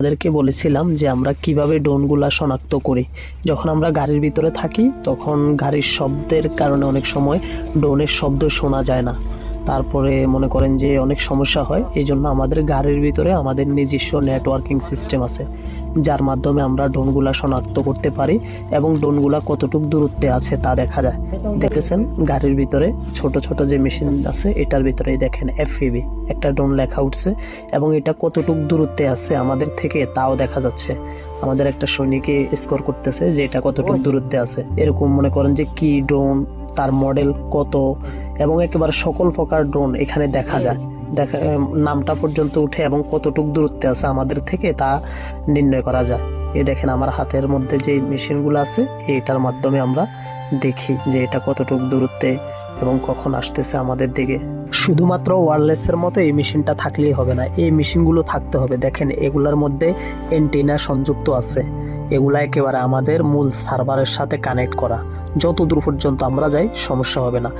তাদেরকে বলেছিলাম যে আমরা কিভাবে ড্রোনগুলা শনাক্ত করি। যখন আমরা গাড়ির ভিতরে থাকি তখন গাড়ির শব্দের কারণে অনেক সময় ড্রোনের শব্দ শোনা যায় না, তারপরে মনে করেন যে অনেক সমস্যা হয়। এই জন্য আমাদের গাড়ির ভিতরে আমাদের নিজস্ব নেটওয়ার্কিং সিস্টেম আছে, যার মাধ্যমে আমরা ড্রোনগুলা শনাক্ত করতে পারি এবং ড্রোনগুলা কতটুকু দূরত্বে আছে তা দেখা যায়। দেখেছেন গাড়ির ভিতরে ছোট ছোট যে মেশিন আছে এটার ভিতরেই দেখেন FPV একটা ড্রোন লেখা উঠছে এবং এটা কতটুকু দূরত্বে আছে আমাদের থেকে তাও দেখা যাচ্ছে। আমাদের একটা সৈনিকে স্কোর করতেছে যে এটা কতটুকু দূরত্বে আছে। এরকম মনে করেন যে কি ড্রোন, তার মডেল কত এবং একেবারে সকল প্রকার ড্রোন এখানে দেখা যায়। নামটা পর্যন্ত উঠে এবং কতটুকু দূরত্বে আছে আমাদের থেকে তা নির্ণয় করা যায়। এই দেখেন আমার হাতের মধ্যে যে মেশিনগুলো আছে এটার মাধ্যমে আমরা দেখি যে এটা কতটুকু দূরত্বে এবং কখন আসতেছে আমাদের দিকে। শুধুমাত্র ওয়্যারলেসের মতো এই মেশিনটা থাকলেই হবে না, এই মেশিনগুলো থাকতে হবে। দেখেন এগুলার মধ্যে এন্টেনা সংযুক্ত আছে, এগুলা একেবারে আমাদের মূল সার্ভারের সাথে কানেক্ট করা। যত দূর পর্যন্ত আমরা যাই সমস্যা হবে না।